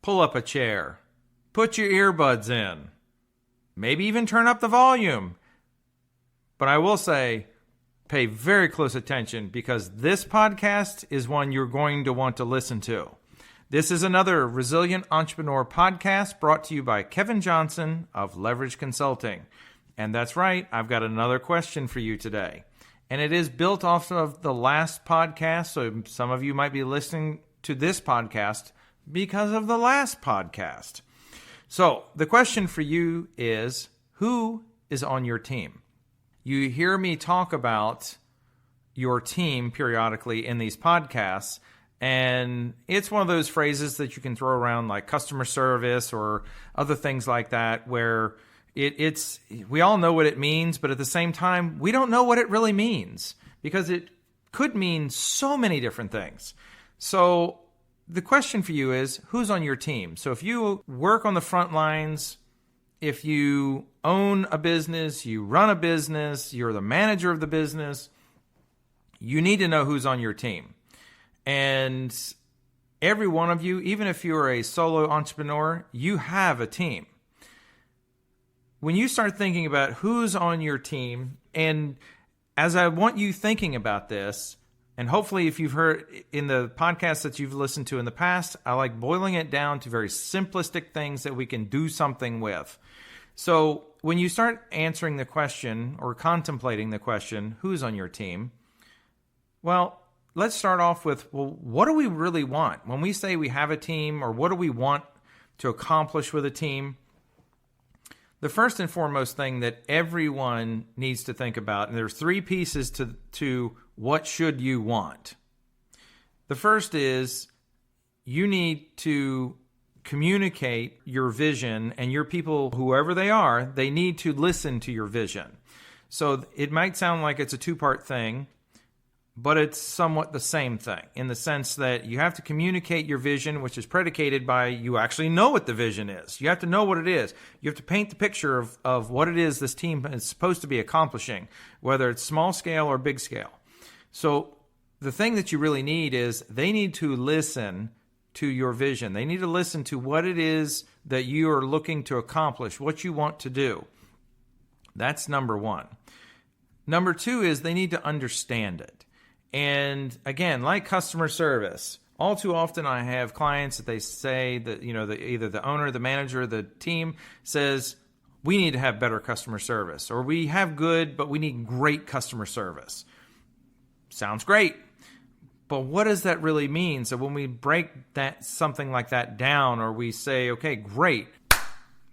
pull up a chair, put your earbuds in, maybe even turn up the volume. But I will say, pay very close attention because this podcast is one you're going to want to listen to. This is another Resilient Entrepreneur podcast brought to you by Kevin Johnson of Leverage Consulting. And that's right, I've got another question for you today. And it is built off of the last podcast, so some of you might be listening to this podcast because of the last podcast. So the question for you is, who is on your team? You hear me talk about your team periodically in these podcasts, and it's one of those phrases that you can throw around like customer service or other things like that where it's we all know what it means, but at the same time, we don't know what it really means because it could mean so many different things. So the question for you is, who's on your team? So if you work on the front lines, if you own a business, you run a business, you're the manager of the business, you need to know who's on your team. And every one of you, even if you're a solo entrepreneur, you have a team. When you start thinking about who's on your team, and as I want you thinking about this, and hopefully if you've heard in the podcasts that you've listened to in the past, I like boiling it down to very simplistic things that we can do something with. So when you start answering the question or contemplating the question, who's on your team? Well, let's start off with, what do we really want? When we say we have a team, or what do we want to accomplish with a team? The first and foremost thing that everyone needs to think about, and there's three pieces to what should you want. The first is you need to communicate your vision, and your people, whoever they are, they need to listen to your vision. So it might sound like it's a two-part thing, but it's somewhat the same thing in the sense that you have to communicate your vision, which is predicated by you actually know what the vision is. You have to know what it is. You have to paint the picture of what it is this team is supposed to be accomplishing, whether it's small scale or big scale. So the thing that you really need is they need to listen to your vision. They need to listen to what it is that you are looking to accomplish, what you want to do. That's number one. Number two is they need to understand it. And again, like customer service, all too often I have clients that they say that, either the owner, the manager, the team says, we need to have better customer service, or we have good, but we need great customer service. Sounds great. But what does that really mean? So when we break something like that down, or we say, okay, great,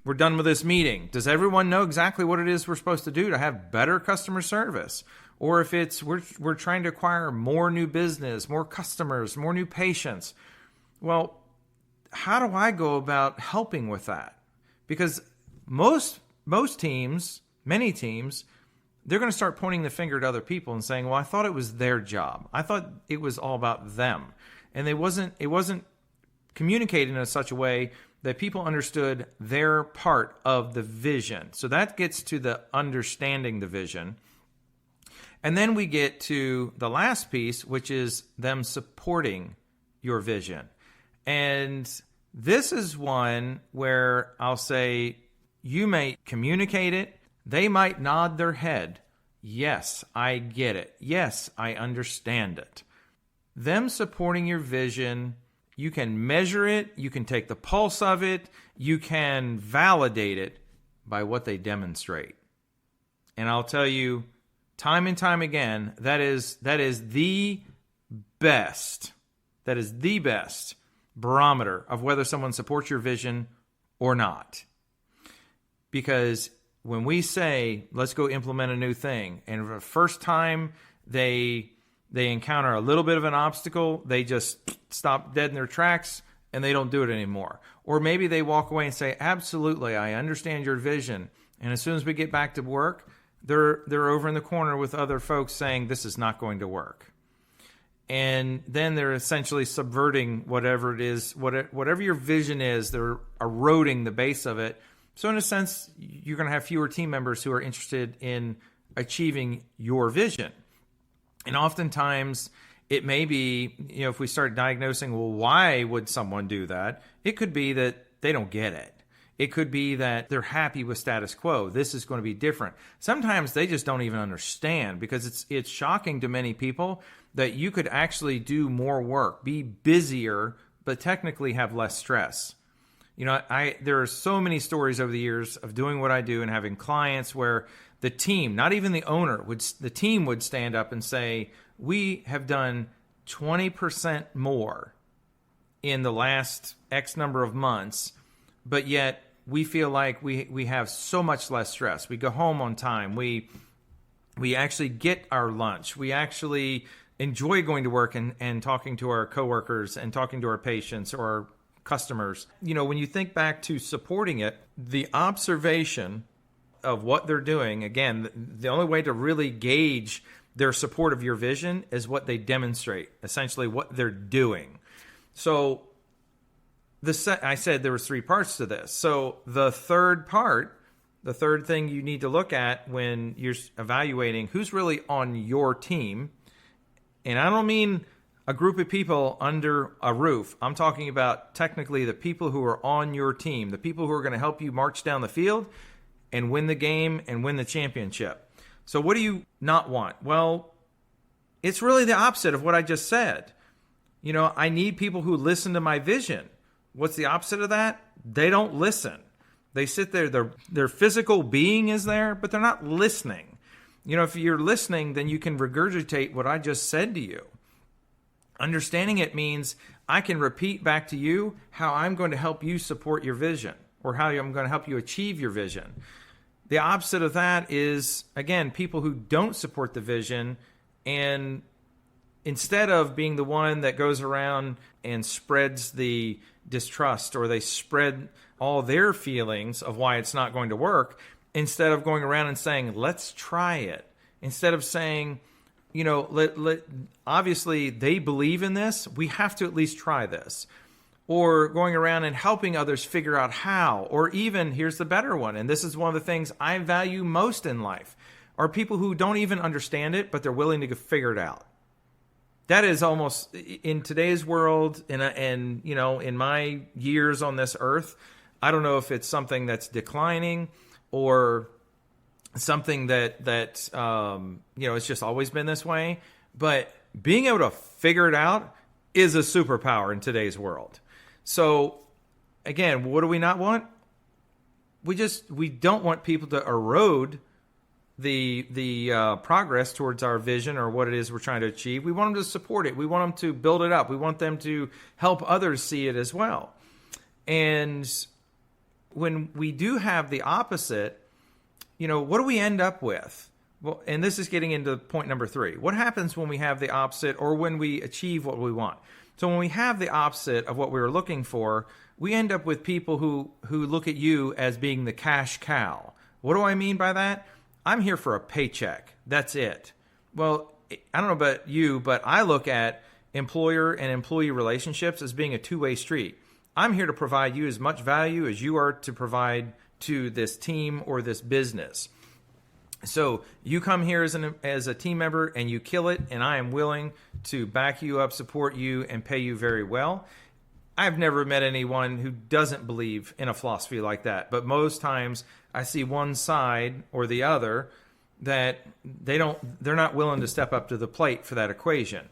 we're done with this meeting. Does everyone know exactly what it is we're supposed to do to have better customer service? Or if it's we're trying to acquire more new business, more customers, more new patients. Well, how do I go about helping with that? Because most teams, many teams, they're going to start pointing the finger at other people and saying, well, I thought it was their job. I thought it was all about them. And it wasn't communicated in such a way that people understood their part of the vision. So that gets to the understanding the vision. And then we get to the last piece, which is them supporting your vision. And this is one where I'll say you may communicate it. They might nod their head. Yes, I get it. Yes, I understand it. Them supporting your vision, you can measure it. You can take the pulse of it. You can validate it by what they demonstrate. And I'll tell you, time and time again, that is the best. That is the best barometer of whether someone supports your vision or not. Because when we say, let's go implement a new thing, and for the first time they encounter a little bit of an obstacle, they just stop dead in their tracks and they don't do it anymore. Or maybe they walk away and say, absolutely, I understand your vision. And as soon as we get back to work, they're over in the corner with other folks saying this is not going to work. And then they're essentially subverting whatever it is, whatever your vision is, they're eroding the base of it. So in a sense, you're going to have fewer team members who are interested in achieving your vision. And oftentimes It may be, if we start diagnosing, well, why would someone do that? It could be that they don't get it. It could be that they're happy with status quo. This is going to be different. Sometimes they just don't even understand, because it's shocking to many people that you could actually do more work, be busier, but technically have less stress. There are so many stories over the years of doing what I do and having clients where the team, not even the owner, the team would stand up and say, we have done 20% more in the last X number of months, but yet we feel like we have so much less stress. We go home on time. We actually get our lunch. We actually enjoy going to work and talking to our coworkers and talking to our patients or our customers. When you think back to supporting it, the observation of what they're doing, again, the only way to really gauge their support of your vision is what they demonstrate, essentially what they're doing. So I said there was 3 parts to this. So the third thing you need to look at when you're evaluating who's really on your team, and I don't mean a group of people under a roof. I'm talking about technically the people who are on your team, the people who are going to help you march down the field and win the game and win the championship. So what do you not want? Well, it's really the opposite of what I just said. I need people who listen to my vision. What's the opposite of that? They don't listen. They sit there, their physical being is there, but they're not listening. If you're listening, then you can regurgitate what I just said to you. Understanding it means I can repeat back to you how I'm going to help you support your vision, or how I'm going to help you achieve your vision. The opposite of that is, again, people who don't support the vision, and instead of being the one that goes around and spreads the distrust, or they spread all their feelings of why it's not going to work, instead of going around and saying, let's try it, instead of saying, obviously they believe in this, we have to at least try this. Or going around and helping others figure out how. Or even, here's the better one, and this is one of the things I value most in life, are people who don't even understand it, but they're willing to figure it out. That is almost, in today's world, and in my years on this earth, I don't know if it's something that's declining or something that it's just always been this way. But being able to figure it out is a superpower in today's world. So again, what do we not want? We don't want people to erode the progress towards our vision or what it is we're trying to achieve. We want them to support it. We want them to build it up. We want them to help others see it as well. And when we do have the opposite, what do we end up with? Well, and this is getting into point number 3. What happens when we have the opposite, or when we achieve what we want? So when we have the opposite of what we were looking for, we end up with people who look at you as being the cash cow. What do I mean by that? I'm here for a paycheck. That's it. Well, I don't know about you, but I look at employer and employee relationships as being a two-way street. I'm here to provide you as much value as you are to provide to this team or this business. So you come here as a team member and you kill it, and I am willing to back you up, support you, and pay you very well. I've never met anyone who doesn't believe in a philosophy like that. But most times I see one side or the other that they're not willing to step up to the plate for that equation.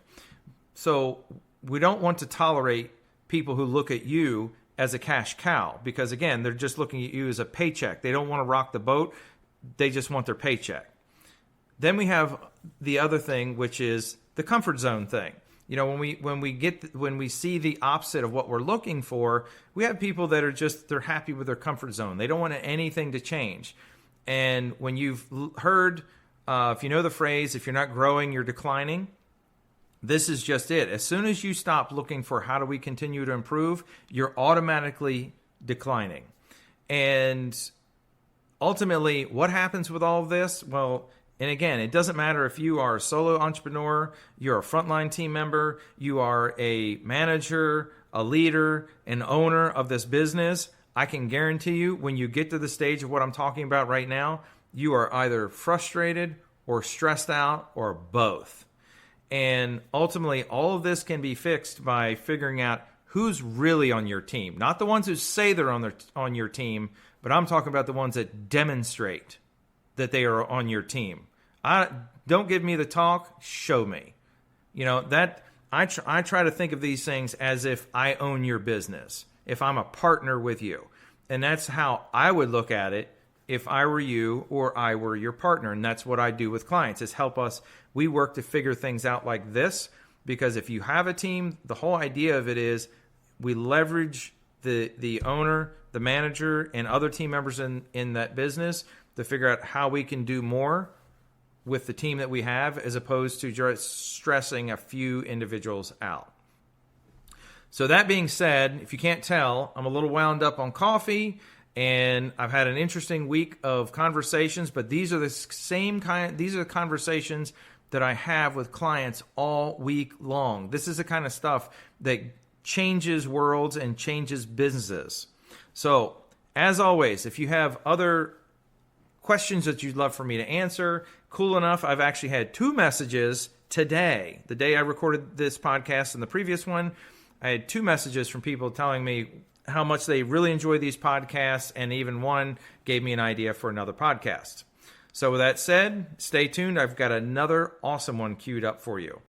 So we don't want to tolerate people who look at you as a cash cow, because again, they're just looking at you as a paycheck. They don't want to rock the boat. They just want their paycheck. Then we have the other thing, which is the comfort zone thing. When we see the opposite of what we're looking for, we have people that they're happy with their comfort zone. They don't want anything to change. And when you've heard, if you know the phrase, if you're not growing, you're declining, this is just it. As soon as you stop looking for how do we continue to improve, you're automatically declining. And ultimately, what happens with all of this? Well, and again, it doesn't matter if you are a solo entrepreneur, you're a frontline team member, you are a manager, a leader, an owner of this business. I can guarantee you, when you get to the stage of what I'm talking about right now, you are either frustrated or stressed out or both. And ultimately, all of this can be fixed by figuring out who's really on your team. Not the ones who say they're on your team, but I'm talking about the ones that demonstrate that they are on your team. Don't give me the talk, show me. That I try to think of these things as if I own your business, if I'm a partner with you. And that's how I would look at it if I were you or I were your partner. And that's what I do with clients, is help us. We work to figure things out like this, because if you have a team, the whole idea of it is we leverage the owner, the manager, and other team members in that business to figure out how we can do more with the team that we have, as opposed to just stressing a few individuals out. So that being said, if you can't tell, I'm a little wound up on coffee, and I've had an interesting week of conversations, but these are the conversations that I have with clients all week long. This is the kind of stuff that changes worlds and changes businesses. So, as always, if you have other questions that you'd love for me to answer, cool enough, I've actually had 2 messages today. The day I recorded this podcast and the previous one, I had 2 messages from people telling me how much they really enjoy these podcasts, and even one gave me an idea for another podcast. So with that said, stay tuned. I've got another awesome one queued up for you.